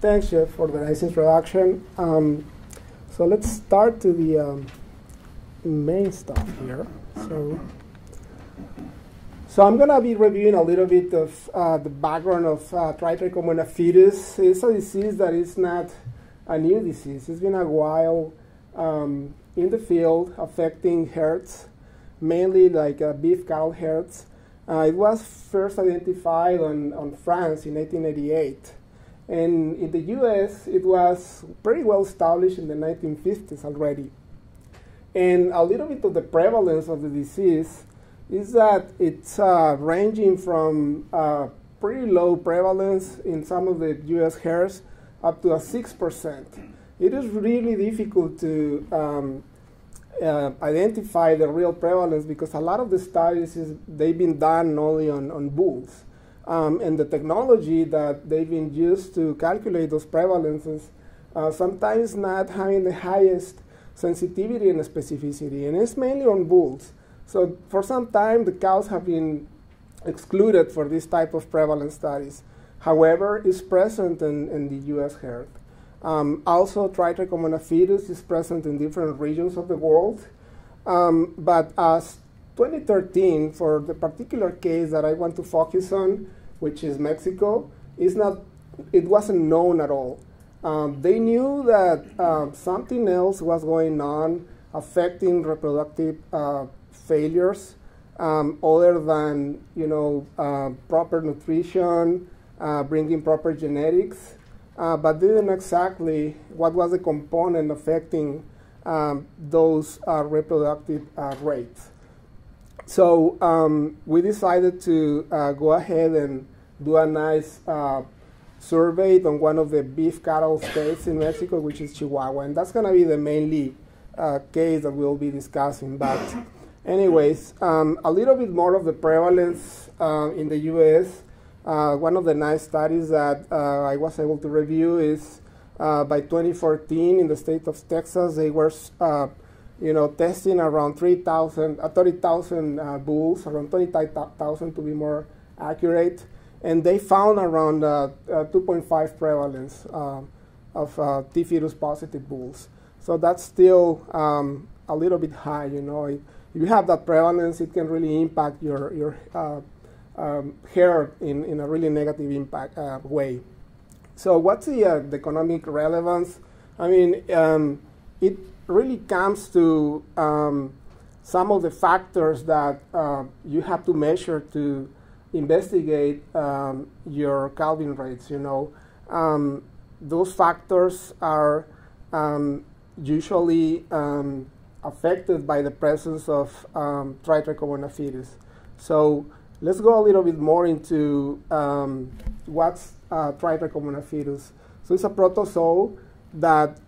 Thanks, Jeff, for the nice introduction. So let's start to the main stuff here. So I'm going to be reviewing a little bit of the background of Tritrichomonas fetus. It's a disease that is not a new disease. It's been a while in the field, affecting herds, mainly like beef cattle herds. It was first identified on France in 1888. And in the US, it was pretty well established in the 1950s already. And a little bit of the prevalence of the disease is that it's ranging from pretty low prevalence in some of the US herds up to a 6%. It is really difficult to identify the real prevalence because a lot of the studies, they've been done only on bulls. And the technology that they've been used to calculate those prevalences sometimes not having the highest sensitivity and specificity, and it's mainly on bulls. So for some time, the cows have been excluded for this type of prevalence studies. However, it's present in the US herd. Also, Tritrichomonas fetus is present in different regions of the world. But as 2013, for the particular case that I want to focus on, which is Mexico, it wasn't known at all. They knew that something else was going on affecting reproductive failures, other than proper nutrition, bringing proper genetics, but didn't know exactly what was the component affecting those reproductive rates. So we decided to go ahead and do a nice survey on one of the beef cattle states in Mexico, which is Chihuahua. And that's going to be the mainly case that we'll be discussing. But anyways, a little bit more of the prevalence in the US. One of the nice studies that I was able to review is by 2014 in the state of Texas, they were testing around 30,000 bulls, around 20,000 to be more accurate, and they found around 2.5 prevalence of T fetus positive bulls. So that's still a little bit high. If you have that prevalence, it can really impact your herd in a really negative impact way. So what's the economic relevance? I mean, it really comes to some of the factors that you have to measure to investigate your calving rates. Those factors are usually affected by the presence of Tritrichomonas fetus. So let's go a little bit more into what's Tritrichomonas fetus. So it's a protozoa that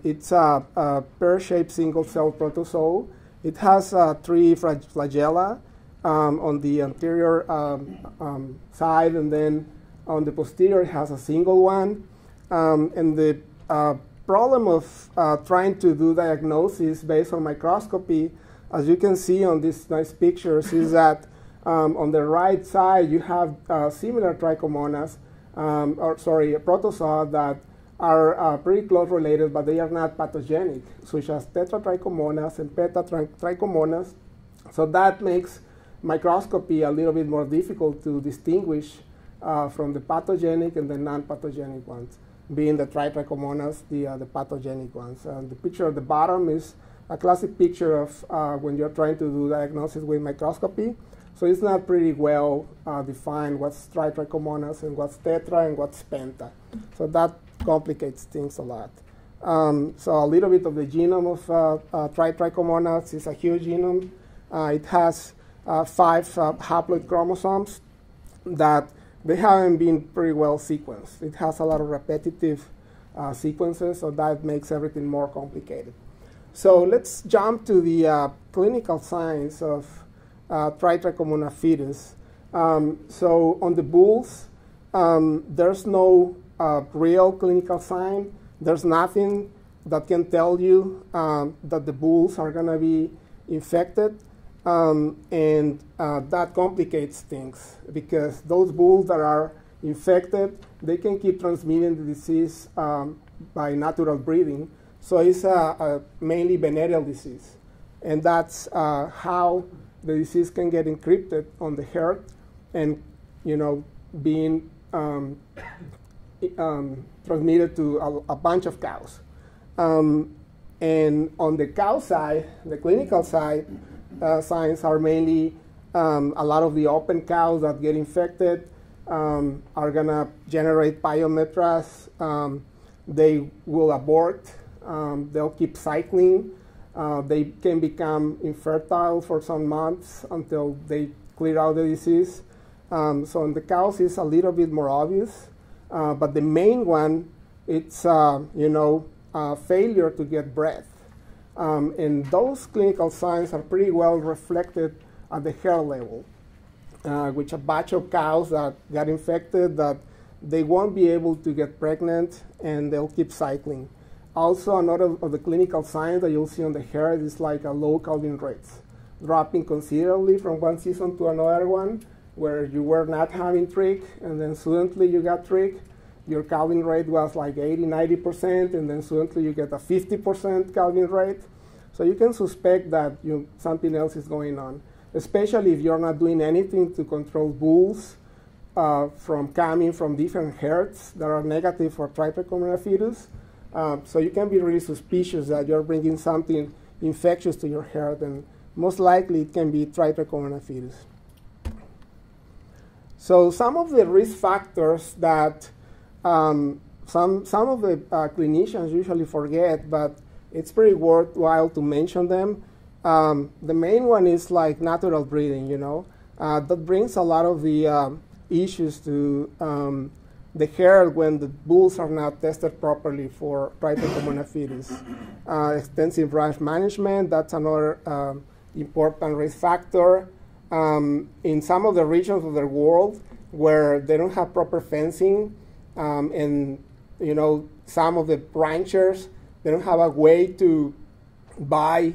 it's a pear-shaped single-cell protozoa. It has 3 flagella on the anterior side, and then on the posterior it has a single one. And the problem of trying to do diagnosis based on microscopy, as you can see on these nice pictures, is that on the right side you have similar trichomonas, a protozoa that are pretty close related, but they are not pathogenic, such as tetratrichomonas and pentatrichomonas. So that makes microscopy a little bit more difficult to distinguish from the pathogenic and the non-pathogenic ones, being the tritrichomonas, the pathogenic ones. And the picture at the bottom is a classic picture of when you're trying to do diagnosis with microscopy. So it's not pretty well defined what's Tritrichomonas and what's tetra and what's penta. So that complicates things a lot. So a little bit of the genome of Tritrichomonas is a huge genome. It has 5 haploid chromosomes that they haven't been pretty well sequenced. It has a lot of repetitive sequences, so that makes everything more complicated. So let's jump to the clinical signs of Tritrichomonas fetus. So on the bulls, there's no real clinical sign. There's nothing that can tell you that the bulls are going to be infected. And that complicates things, because those bulls that are infected, they can keep transmitting the disease by natural breeding. So it's a mainly venereal disease. And that's how the disease can get encrypted on the herd and, being transmitted to a bunch of cows. And on the cow side, the clinical side, signs are mainly a lot of the open cows that get infected are going to generate pyometras. They will abort. They'll keep cycling. They can become infertile for some months until they clear out the disease. So in the cows, it's a little bit more obvious. But the main one, it's failure to get breath. And those clinical signs are pretty well reflected at the hair level, which a batch of cows that got infected that they won't be able to get pregnant and they'll keep cycling. Also, another of the clinical signs that you'll see on the hair is like a low calving rates, dropping considerably from one season to another one, where you were not having trick, and then suddenly you got trick. Your calving rate was like 80–90%, and then suddenly you get a 50% calving rate. So you can suspect that something else is going on, especially if you're not doing anything to control bulls from coming from different herds that are negative for Tritrichomonas fetus. So you can be really suspicious that you're bringing something infectious to your herd, and most likely it can be Tritrichomonas fetus. So some of the risk factors that some of the clinicians usually forget, but it's pretty worthwhile to mention them. The main one is like natural breeding, that brings a lot of the issues to the herd when the bulls are not tested properly for Tritrichomonas fetus. Extensive ranch management, that's another important risk factor. In some of the regions of the world where they don't have proper fencing, and some of the ranchers, they don't have a way to buy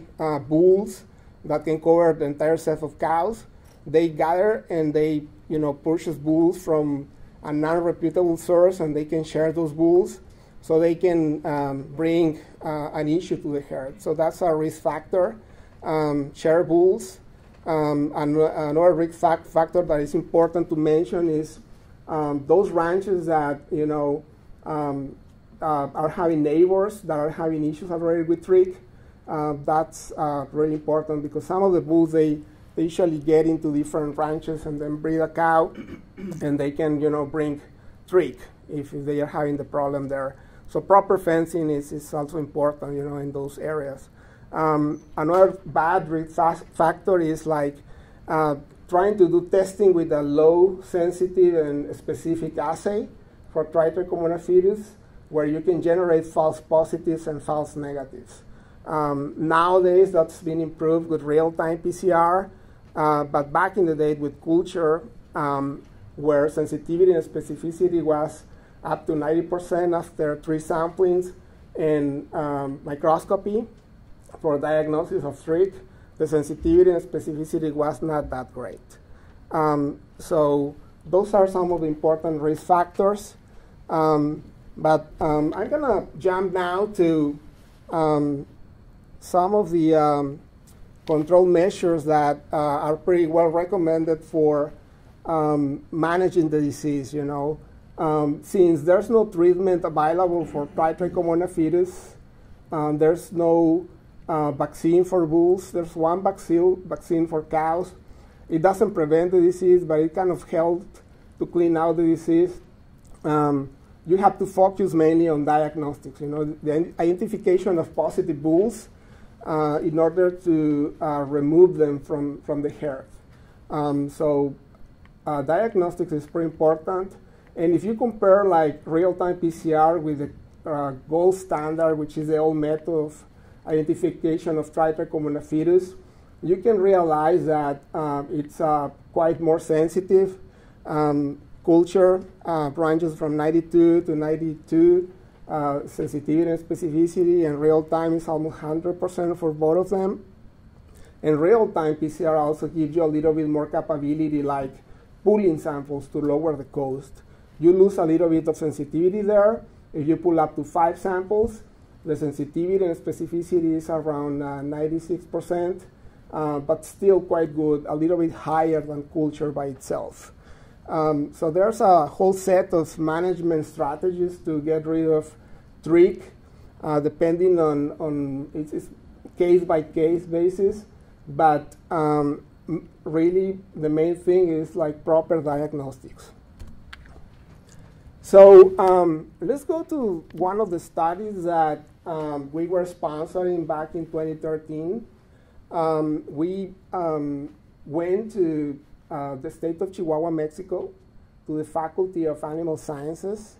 bulls that can cover the entire set of cows. They gather and they purchase bulls from a non-reputable source, and they can share those bulls so they can bring an issue to the herd. So that's a risk factor. Share bulls. Another risk factor that is important to mention is those ranches that are having neighbors that are having issues already with trick. That's really important because some of the bulls they usually get into different ranches and then breed a cow, and they can bring trick if they are having the problem there. So proper fencing is also important in those areas. Another bad risk factor is like trying to do testing with a low sensitive and specific assay for Tritrichomonas fetus, where you can generate false positives and false negatives. Nowadays, that's been improved with real-time PCR, but back in the day with culture, where sensitivity and specificity was up to 90% after 3 samplings and microscopy for diagnosis of trick, the sensitivity and specificity was not that great. So those are some of the important risk factors. But I'm going to jump now to some of the control measures that are pretty well recommended for managing the disease. Since there's no treatment available for Tritrichomonas fetus, there's no vaccine for bulls. There's one vaccine for cows. It doesn't prevent the disease, but it kind of helped to clean out the disease. You have to focus mainly on diagnostics, the identification of positive bulls in order to remove them from the herd. So diagnostics is pretty important. And if you compare like real-time PCR with the gold standard, which is the old method of identification of Tritrichomonas fetus, you can realize that it's quite more sensitive. Culture ranges from 92 to 92, sensitivity and specificity, and real-time is almost 100% for both of them. And real-time PCR also gives you a little bit more capability, like pooling samples to lower the cost. you lose a little bit of sensitivity there. If you pull up to 5 samples, the sensitivity and specificity is around 96%, but still quite good, a little bit higher than culture by itself. So there's a whole set of management strategies to get rid of trich, depending on it's case-by-case basis, but really the main thing is like proper diagnostics. So let's go to one of the studies that we were sponsoring back in 2013. We went to the state of Chihuahua, Mexico, to the Faculty of Animal Sciences,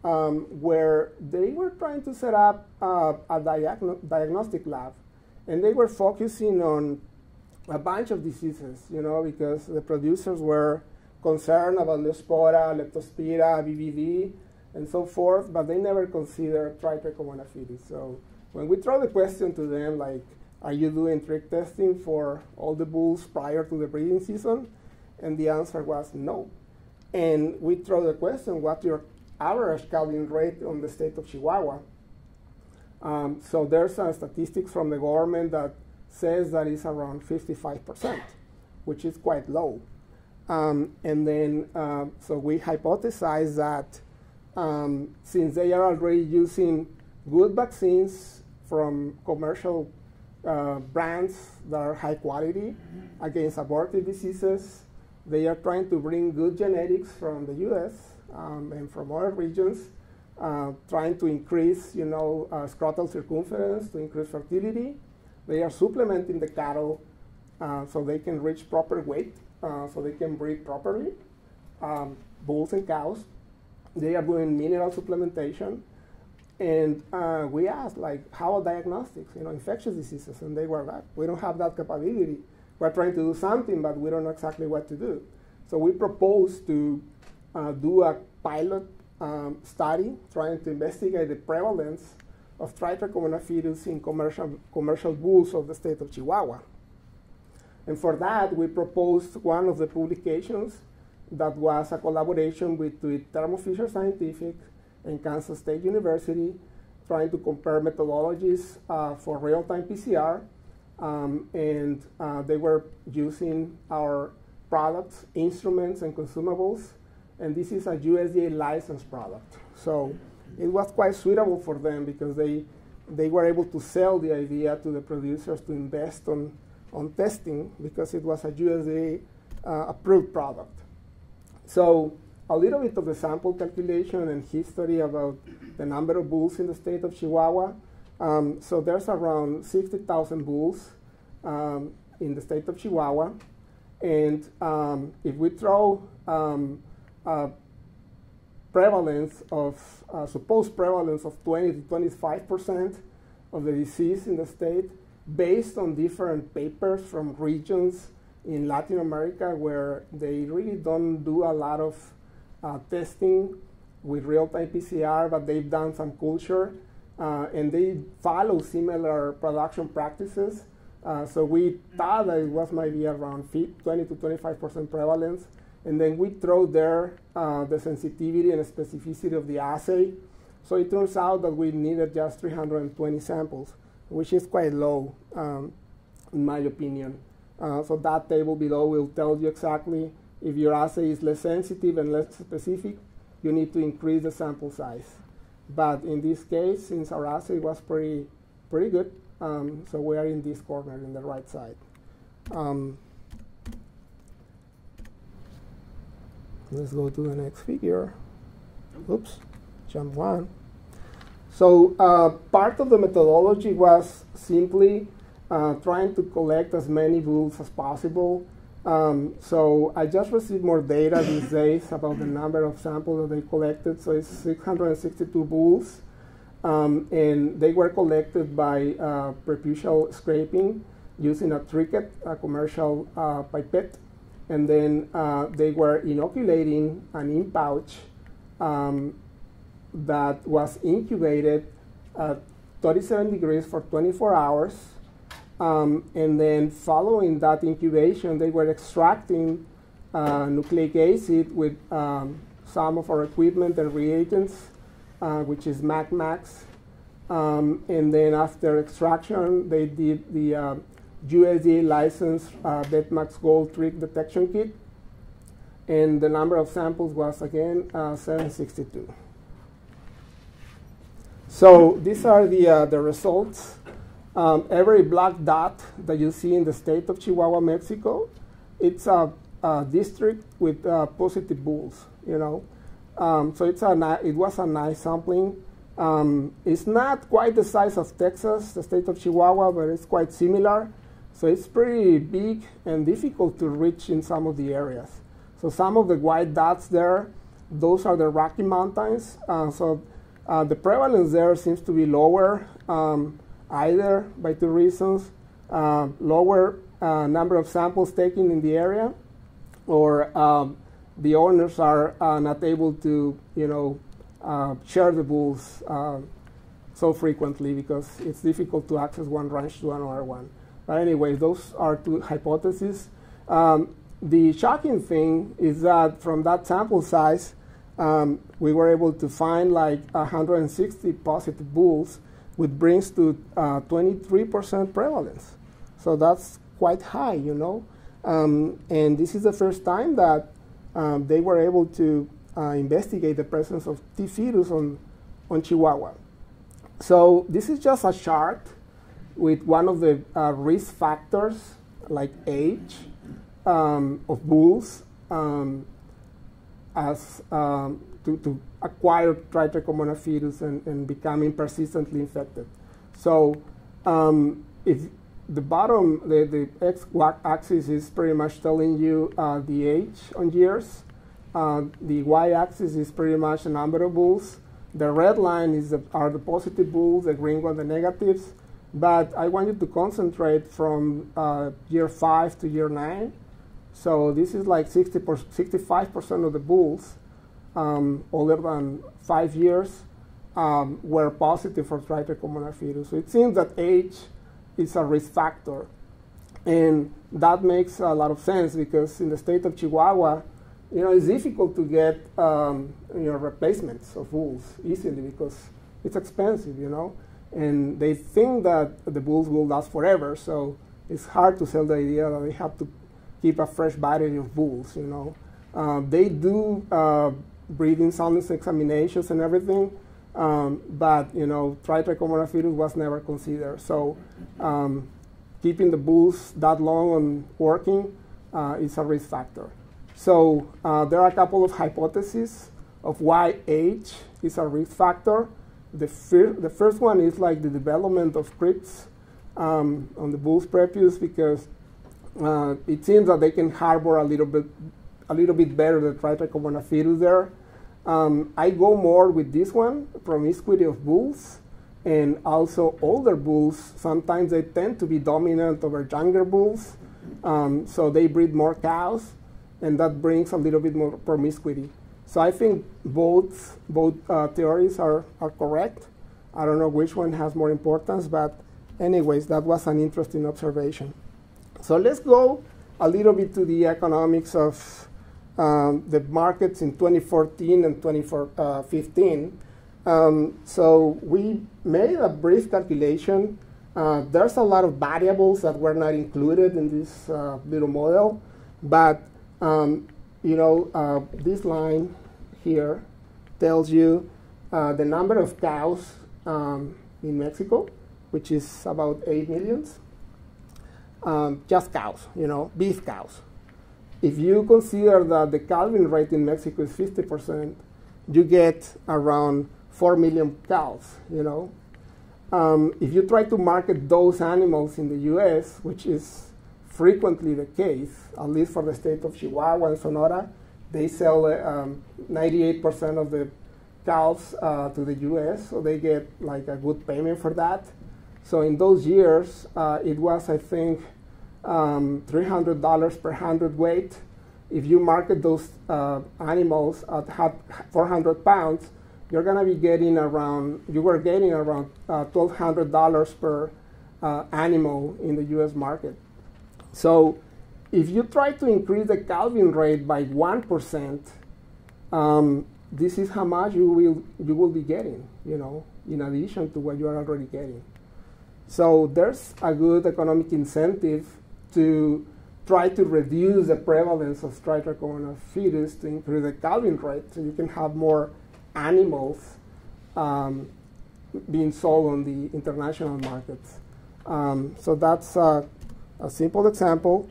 where they were trying to set up a diagnostic lab. And they were focusing on a bunch of diseases, you know, because the producers were concerned about Leptospira, Leptospira, BVD, and so forth, but they never considered Tritrichomonas fetus. So when we throw the question to them, like, are you doing trich testing for all the bulls prior to the breeding season? And the answer was no. And we throw the question, what's your average calving rate on the state of Chihuahua? So there's some statistics from the government that says that it's around 55%, which is quite low. And then, so we hypothesize that since they are already using good vaccines from commercial brands that are high quality against abortive diseases, they are trying to bring good genetics from the US and from other regions, trying to increase, you know, scrotal circumference to increase fertility. They are supplementing the cattle so they can reach proper weight, so they can breed properly, bulls and cows. They are doing mineral supplementation. And we asked, like, how are diagnostics, you know, infectious diseases? And they were like, we don't have that capability. We're trying to do something, but we don't know exactly what to do. So we proposed to do a pilot study trying to investigate the prevalence of Tritrichomonas fetus in commercial bulls of the state of Chihuahua. And for that, we proposed one of the publications that was a collaboration with Thermo Fisher Scientific and Kansas State University, trying to compare methodologies for real-time PCR. And they were using our products, instruments, and consumables. And this is a USDA licensed product. So it was quite suitable for them because they were able to sell the idea to the producers to invest on testing because it was a USDA approved product. So a little bit of the sample calculation and history about the number of bulls in the state of Chihuahua. So there's around 60,000 bulls in the state of Chihuahua. And if we throw prevalence of, supposed prevalence of 20 to 25% of the disease in the state, based on different papers from regions in Latin America where they really don't do a lot of testing with real-time PCR, but they've done some culture, and they follow similar production practices. So we thought that it was maybe around 20 to 25% prevalence. And then we throw there the sensitivity and specificity of the assay. So it turns out that we needed just 320 samples, which is quite low, in my opinion. So that table below will tell you exactly if your assay is less sensitive and less specific, you need to increase the sample size. But in this case, since our assay was pretty good, so we are in this corner in the right side. Let's go to the next figure. Oops, jump one. So part of the methodology was simply trying to collect as many bulls as possible. So I just received more data these days about the number of samples that they collected. So it's 662 bulls. And they were collected by preputial scraping using a tricket, a commercial pipette. And then they were inoculating an in-pouch that was incubated at 37 degrees for 24 hours. And then following that incubation, they were extracting nucleic acid with some of our equipment and reagents, which is MAC-MAX. And then after extraction, they did the USDA licensed Betmax Gold Trick detection kit. And the number of samples was, again, 762. So these are the results. Every black dot that you see in the state of Chihuahua, Mexico, it's a district with positive bulls, you know. So it was a nice sampling. It's not quite the size of Texas, the state of Chihuahua, but it's quite similar. So it's pretty big and difficult to reach in some of the areas. So some of the white dots there, those are the Rocky Mountains. The prevalence there seems to be lower, either by two reasons: lower number of samples taken in the area, or the owners are not able to, you know, share the bulls so frequently because it's difficult to access one ranch to another one. But anyway, those are two hypotheses. The shocking thing is that from that sample size, we were able to find like 160 positive bulls, which brings to 23% prevalence. So that's quite high, you know. And this is the first time that they were able to investigate the presence of T. fetus on Chihuahua. So this is just a chart with one of the risk factors, like age of bulls, as to acquire Tritrichomonas fetus and becoming persistently infected. So if the bottom, the x-axis is pretty much telling you the age on years. The y-axis is pretty much the number of bulls. The red line are the positive bulls, the green one the negatives. But I want you to concentrate from year 5 to year 9. So this is like 65% of the bulls older than 5 years were positive for Tritrichomonas fetus. So it seems that age is a risk factor. And that makes a lot of sense because in the state of Chihuahua, you know, it's difficult to get replacements of bulls easily because it's expensive, you know. And they think that the bulls will last forever, so it's hard to sell the idea that they have to keep a fresh battery of bulls, you know. They do breeding soundness examinations and everything, but, you know, Tritrichomonas fetus was never considered. So keeping the bulls that long on working is a risk factor. So there are a couple of hypotheses of why age is a risk factor. The first one is like the development of crypts on the bull's prepuce, because it seems that they can harbor a little bit better the Tritrichomonas fetus there. I go more with this one, promiscuity of bulls, and also older bulls. Sometimes they tend to be dominant over younger bulls, so they breed more cows, and that brings a little bit more promiscuity. So I think both theories are correct. I don't know which one has more importance, but anyways, that was an interesting observation. So let's go a little bit to the economics of the markets in 2014 and 2015. So we made a brief calculation. There's a lot of variables that were not included in this little model, but you know, this line here tells you the number of cows in Mexico, which is about 8 million. Just cows, you know, beef cows. If you consider that the calving rate in Mexico is 50%, you get around 4 million cows, you know. If you try to market those animals in the US, which is frequently the case, at least for the state of Chihuahua and Sonora, they sell 98% of the cows to the US, so they get like a good payment for that. So in those years, it was, I think, $300 per hundredweight. If you market those animals at 400 pounds, you were getting around $1,200 per animal in the US market. So if you try to increase the calving rate by 1%, this is how much you will be getting, in addition to what you are already getting. So there's a good economic incentive to try to reduce the prevalence of Tritrichomonas fetus to increase the calving rate, so you can have more animals being sold on the international markets. So that's a simple example.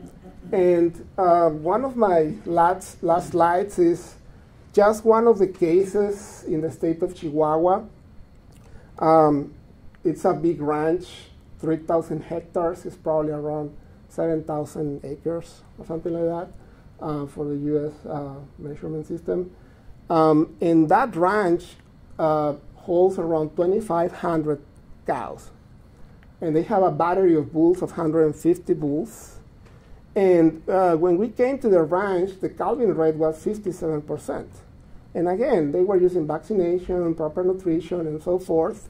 And one of my last slides is just one of the cases in the state of Chihuahua. It's a big ranch, 3,000 hectares. It's probably around 7,000 acres or something like that for the U.S. Measurement system. And that ranch holds around 2,500 cows. And they have a battery of bulls of 150 bulls. And when we came to the ranch, the calving rate was 57%. And again, they were using vaccination, proper nutrition, and so forth,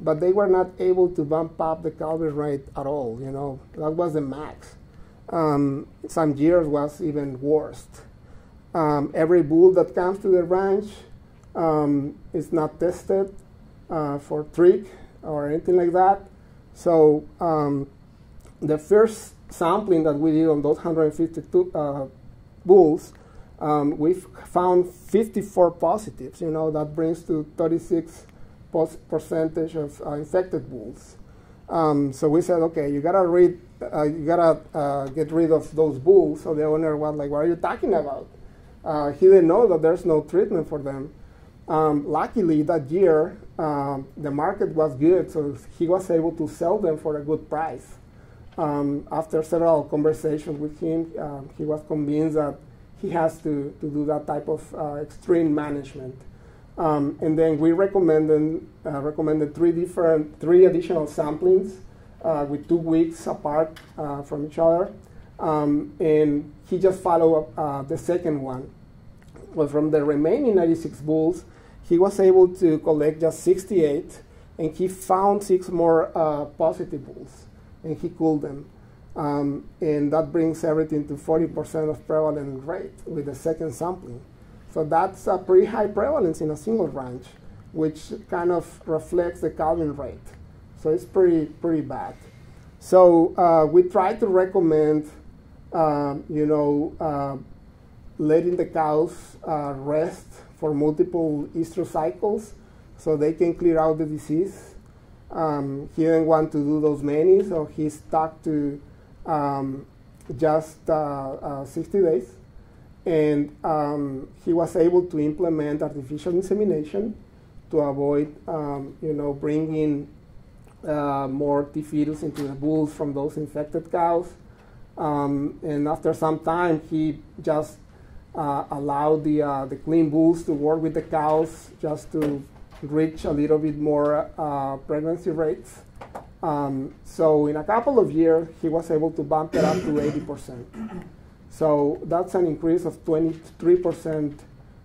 but they were not able to bump up the calving rate at all. That was the max. Some years was even worse. Every bull that comes to the ranch is not tested for trick or anything like that. So the first sampling that we did on those 152 bulls, we found 54 positives. That brings to 36% of infected bulls. So we said, okay, you gotta get rid of those bulls. So the owner was like, what are you talking about? He didn't know that there's no treatment for them. Luckily, that year, the market was good, so he was able to sell them for a good price. After several conversations with him, he was convinced that he has to do that type of extreme management. And then we recommended three additional samplings with 2 weeks apart from each other. And he just followed up the second one. Well, from the remaining 96 bulls, he was able to collect just 68, and he found 6 more positive bulls, and he cooled them. And that brings everything to 40% of prevalent rate with the second sampling. So that's a pretty high prevalence in a single ranch, which kind of reflects the calving rate. So it's pretty bad. So we try to recommend, letting the cows rest for multiple estrous cycles so they can clear out the disease. He didn't want to do those many, so he stuck to just 60 days. And he was able to implement artificial insemination to avoid, bringing more T fetus into the bulls from those infected cows. And after some time, he just allowed the clean bulls to work with the cows just to reach a little bit more pregnancy rates. So in a couple of years, he was able to bump it up to 80%. So that's an increase of 23%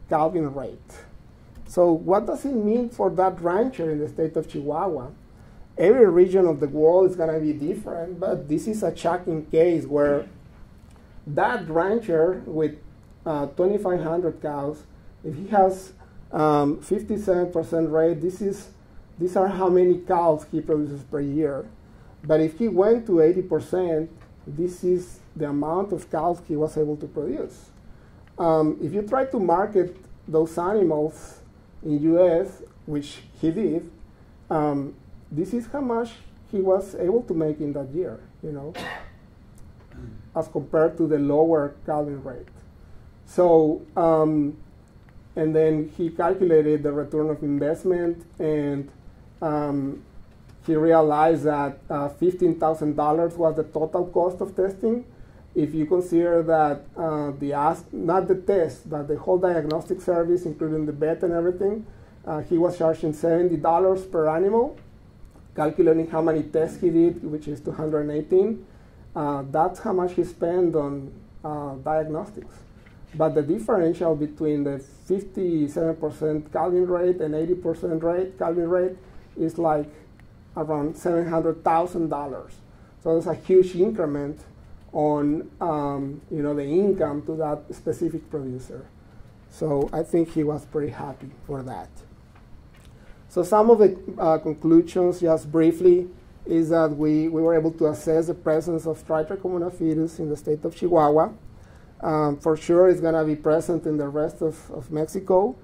calving rate. So what does it mean for that rancher in the state of Chihuahua? Every region of the world is going to be different, but this is a shocking case where that rancher with 2,500 cows, if he has 57% rate, these are how many cows he produces per year. But if he went to 80%, this is the amount of cows he was able to produce. If you try to market those animals in U.S., which he did, this is how much he was able to make in that year, as compared to the lower calving rate. So, and then he calculated the return of investment, and he realized that $15,000 was the total cost of testing. If you consider that not the test, but the whole diagnostic service, including the vet and everything, he was charging $70 per animal, calculating how many tests he did, which is 218. That's how much he spent on diagnostics. But the differential between the 57% calving rate and 80% calving rate is like around $700,000. So there's a huge increment on the income to that specific producer. So I think he was pretty happy for that. So some of the conclusions, just briefly, is that we were able to assess the presence of Tritrichomonas fetus in the state of Chihuahua. For sure, it's going to be present in the rest of Mexico.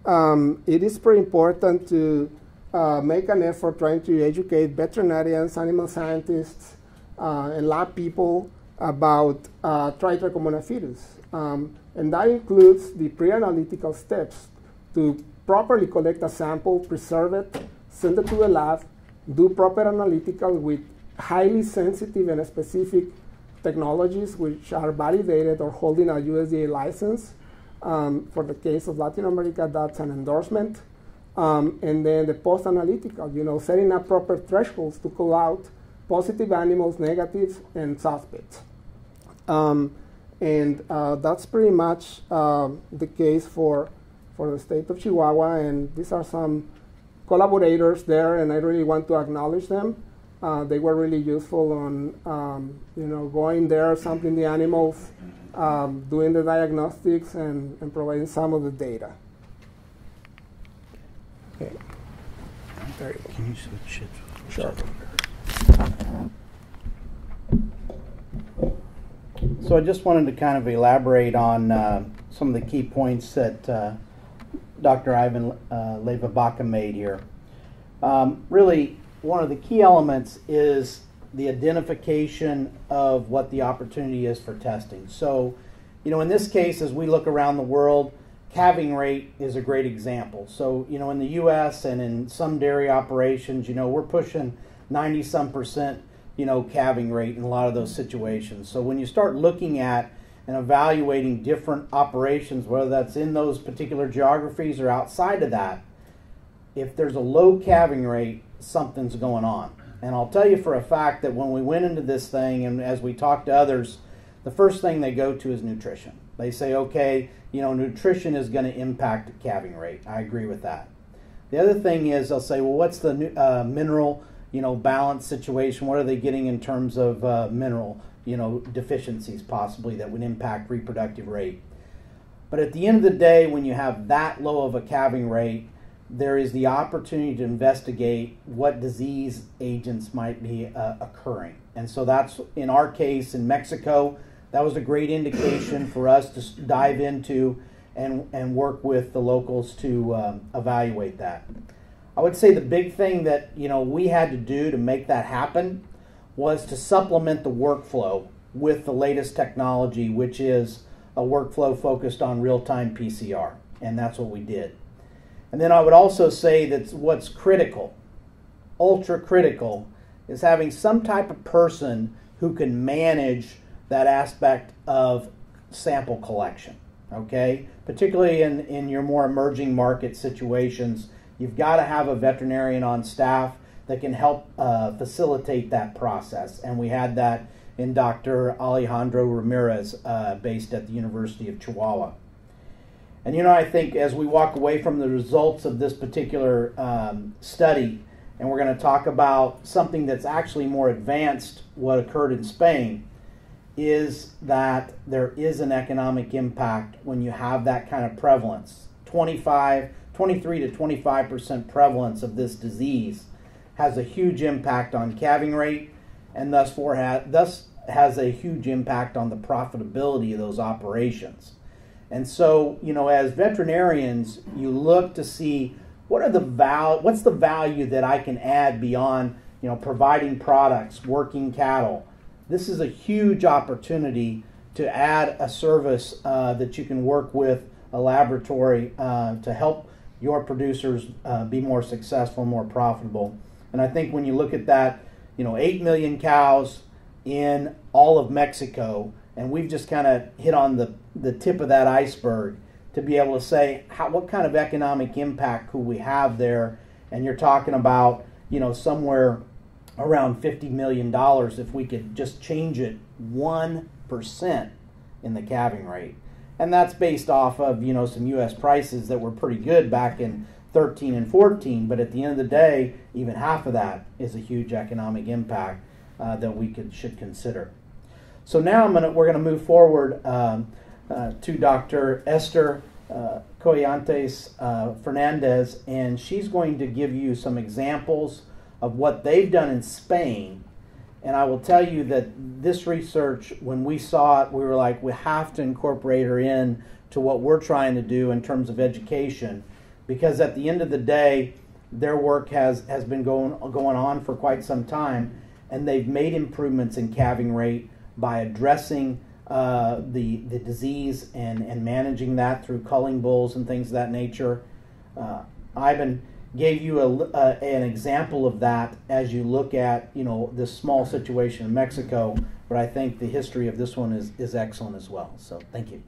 It is pretty important to make an effort trying to educate veterinarians, animal scientists, and lab people about Tritrichomonas fetus. And that includes the pre-analytical steps to properly collect a sample, preserve it, send it to the lab, do proper analytical with highly sensitive and specific technologies which are validated or holding a USDA license. For the case of Latin America, that's an endorsement. And then the post-analytical, setting up proper thresholds to call out positive animals, negatives, and suspects. And that's pretty much the case for the state of Chihuahua. And these are some collaborators there, and I really want to acknowledge them. They were really useful on, going there, sampling the animals, doing the diagnostics, and providing some of the data. Okay. There you go. Can you switch it? Sure. So I just wanted to kind of elaborate on some of the key points that Dr. Ivan Leva-Baca made here. Really, one of the key elements is the identification of what the opportunity is for testing. So, in this case, as we look around the world, calving rate is a great example. So, in the U.S. and in some dairy operations, we're pushing 90-some%, calving rate in a lot of those situations. So when you start looking at and evaluating different operations, whether that's in those particular geographies or outside of that, if there's a low calving rate, something's going on. And I'll tell you for a fact that when we went into this thing and as we talk to others, the first thing they go to is nutrition. They say, okay, nutrition is going to impact the calving rate. I agree with that. The other thing is they'll say, well, what's the mineral, balance situation? What are they getting in terms of mineral, deficiencies possibly that would impact reproductive rate? But at the end of the day, when you have that low of a calving rate, there is the opportunity to investigate what disease agents might be occurring. And so that's, in our case, in Mexico, that was a great indication for us to dive into and work with the locals to evaluate that. I would say the big thing that we had to do to make that happen was to supplement the workflow with the latest technology, which is a workflow focused on real-time PCR, and that's what we did. And then I would also say that what's critical, ultra critical, is having some type of person who can manage that aspect of sample collection, okay? Particularly in your more emerging market situations, you've got to have a veterinarian on staff that can help facilitate that process. And we had that in Dr. Alejandro Ramirez, based at the University of Chihuahua. And I think as we walk away from the results of this particular study, and we're going to talk about something that's actually more advanced, what occurred in Spain, is that there is an economic impact when you have that kind of prevalence. 23 to 25% prevalence of this disease has a huge impact on calving rate, and thus has a huge impact on the profitability of those operations. And so, as veterinarians, you look to see what's the value that I can add beyond, providing products, working cattle. This is a huge opportunity to add a service that you can work with a laboratory to help your producers be more successful, more profitable. And I think when you look at that, 8 million cows in all of Mexico, and we've just kind of hit on the tip of that iceberg to be able to say what kind of economic impact could we have there. And you're talking about somewhere around $50 million if we could just change it 1% in the calving rate. And that's based off of some U.S. prices that were pretty good back in 13 and 14, but at the end of the day, even half of that is a huge economic impact that we should consider. So now we're going to move forward to Dr. Esther Coyantes Fernandez, and she's going to give you some examples of what they've done in Spain. And I will tell you that this research, when we saw it, we were like, we have to incorporate her in to what we're trying to do in terms of education, because at the end of the day, their work has been going on for quite some time, and they've made improvements in calving rate by addressing the disease and managing that through culling bulls and things of that nature. Ivan gave you an example of that as you look at this small situation in Mexico, but I think the history of this one is excellent as well. So thank you.